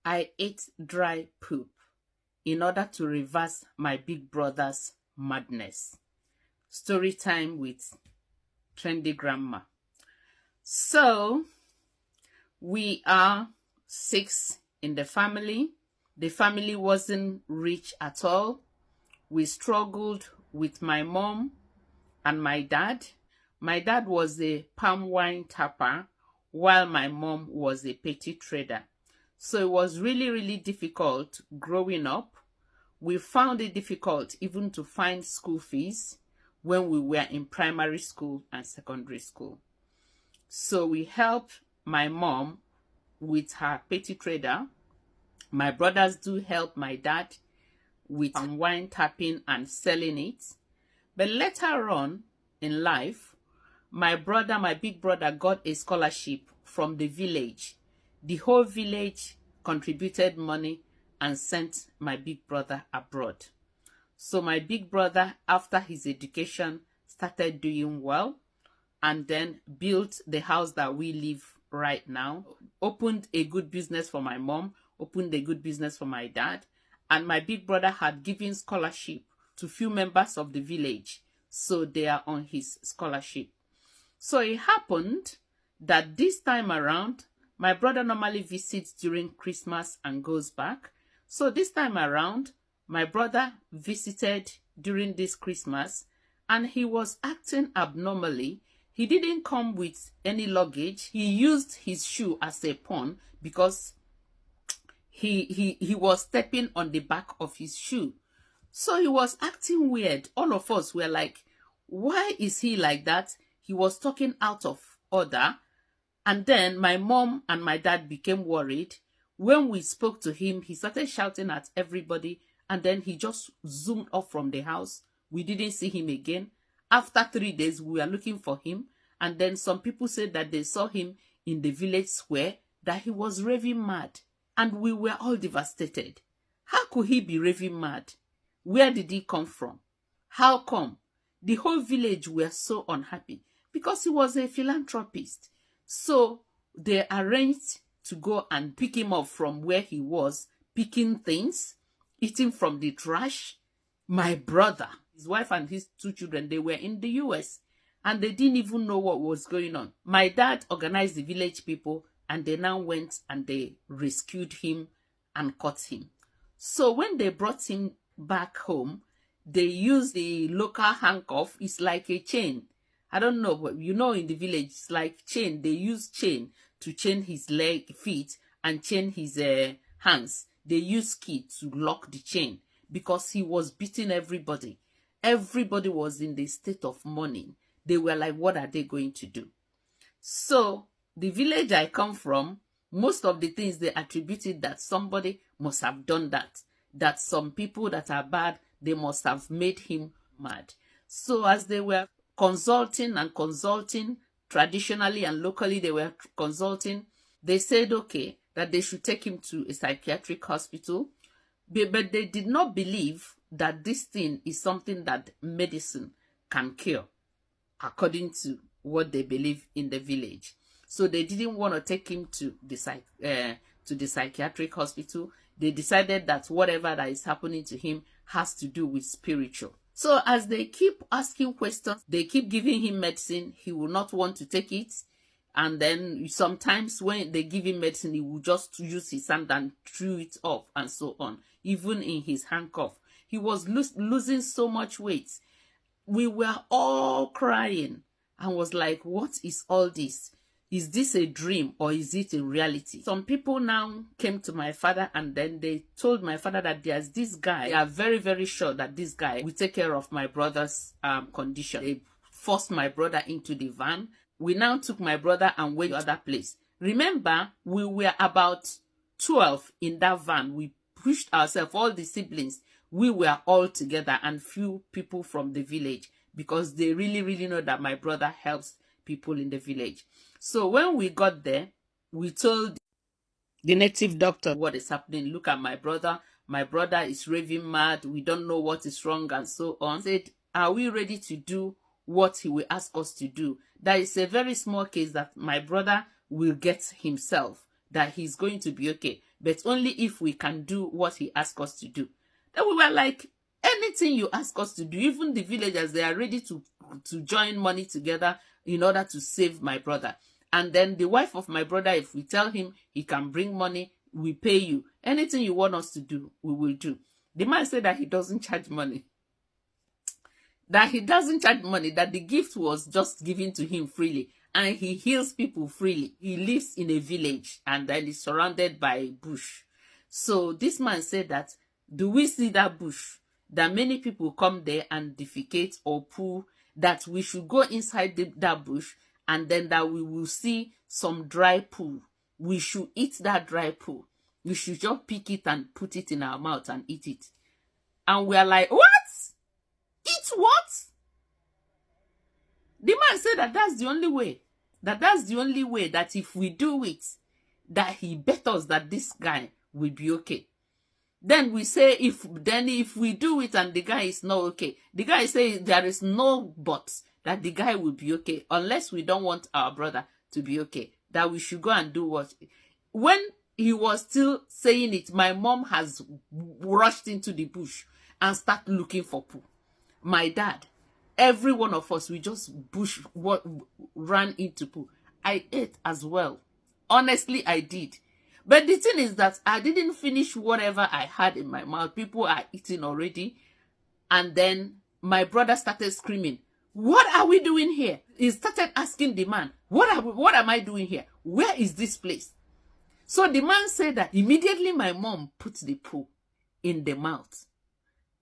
I ate dry poop in order to reverse my big brother's madness. Story time with Trendy Grandma. So, we are 6 in the family. The family wasn't rich at all. We struggled with my mom and my dad. My dad was a palm wine tapper while my mom was a petty trader. So it was really, really difficult growing up. We found it difficult even to find school fees when we were in primary school and secondary school. So we helped my mom with her petty trader. My brothers do help my dad with wine tapping and selling it. But later on in life, my big brother, got a scholarship from the village. The whole village contributed money and sent my big brother abroad. So my big brother, after his education, started doing well and then built the house that we live right now, opened a good business for my mom, opened a good business for my dad, and my big brother had given scholarship to few members of the village, so they are on his scholarship. So it happened that this time around, my brother normally visits during Christmas and goes back. So this time around, my brother visited during this Christmas and he was acting abnormally. He didn't come with any luggage. He used his shoe as a pawn because he was stepping on the back of his shoe. So he was acting weird. All of us were like, why is he like that? He was talking out of order. And then my mom and my dad became worried. When we spoke to him, he started shouting at everybody. And then he just zoomed off from the house. We didn't see him again. After 3 days, we were looking for him. And then some people said that they saw him in the village square, that he was raving mad. And we were all devastated. How could he be raving mad? Where did he come from? How come? The whole village were so unhappy because he was a philanthropist. So they arranged to go and pick him up from where he was, picking things, eating from the trash. My brother, his wife and his 2 children, they were in the US and they didn't even know what was going on. My dad organized the village people and they now went and they rescued him and caught him. So when they brought him back home, they used the local handcuff. It's like a chain. I don't know, but you know, in the village, it's like chain. They use chain to chain his feet, and chain his hands. They use key to lock the chain because he was beating everybody. Everybody was in the state of mourning. They were like, what are they going to do? So the village I come from, most of the things they attributed that somebody must have done that some people that are bad, they must have made him mad. So as they were consulting traditionally and locally, they were consulting, they said, okay, that they should take him to a psychiatric hospital. But they did not believe that this thing is something that medicine can cure, according to what they believe in the village. So they didn't want to take him to the psychiatric hospital. They decided that whatever that is happening to him has to do with spiritual. So as they keep asking questions, they keep giving him medicine, he will not want to take it. And then sometimes when they give him medicine, he will just use his hand and chew it off and so on. Even in his handcuff, he was losing so much weight. We were all crying and was like, what is all this? Is this a dream or is it a reality? Some people now came to my father and then they told my father that there's this guy. They are very, very sure that this guy will take care of my brother's condition. They forced my brother into the van. We now took my brother and went to other place. Remember, we were about 12 in that van. We pushed ourselves, all the siblings. We were all together and few people from the village because they really, really know that my brother helps people in the village. So when we got there, we told the native doctor what is happening. Look at my brother. My brother is raving mad. We don't know what is wrong and so on. Said, are we ready to do what he will ask us to do? That is a very small case that my brother will get himself that he's going to be okay, but only if we can do what he asked us to do. Then we were like, anything you ask us to do, even the villagers, they are ready to join money together in order to save my brother. And then the wife of my brother, if we tell him he can bring money, we pay you. Anything you want us to do, we will do. The man said that he doesn't charge money. That he doesn't charge money, that the gift was just given to him freely. And he heals people freely. He lives in a village and then is surrounded by bush. So this man said that, do we see that bush? That many people come there and defecate or poo, that we should go inside that bush, and then that we will see some dry poo. We should eat that dry poo. We should just pick it and put it in our mouth and eat it. And we are like, what? Eat what? The man said that that's the only way. That's the only way, that if we do it, that he bet us that this guy will be okay. Then we say, if we do it and the guy is not okay, the guy says there is no but, that the guy will be okay, unless we don't want our brother to be okay, that we should go and do what. When he was still saying it, my mom has rushed into the bush and started looking for poo. My dad, every one of us, we just ran into poo. I ate as well. Honestly, I did. But the thing is that I didn't finish whatever I had in my mouth. People are eating already. And then my brother started screaming, what are we doing here? He started asking the man, what am I doing here? Where is this place? So the man said that immediately my mom put the poo in the mouth,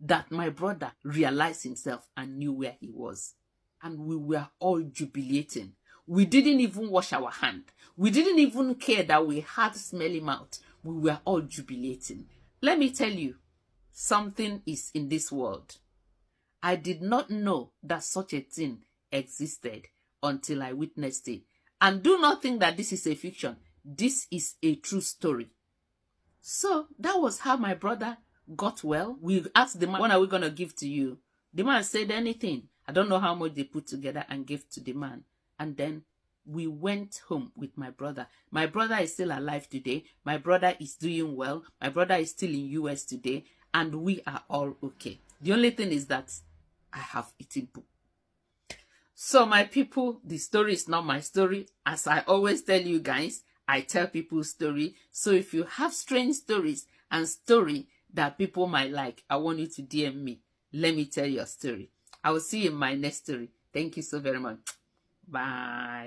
that my brother realized himself and knew where he was. And we were all jubilating. We didn't even wash our hand. We didn't even care that we had smelly mouth. We were all jubilating. Let me tell you, something is in this world. I did not know that such a thing existed until I witnessed it. And do not think that this is a fiction. This is a true story. So that was how my brother got well. We asked the man, when are we going to give to you? The man said anything. I don't know how much they put together and gave to the man. And then we went home with my brother. My brother is still alive today. My brother is doing well. My brother is still in US today. And we are all okay. The only thing is that I have eaten poo. So my people, the story is not my story. As I always tell you guys, I tell people story. So if you have strange stories and story that people might like, I want you to DM me. Let me tell your story. I will see you in my next story. Thank you so very much. Bye.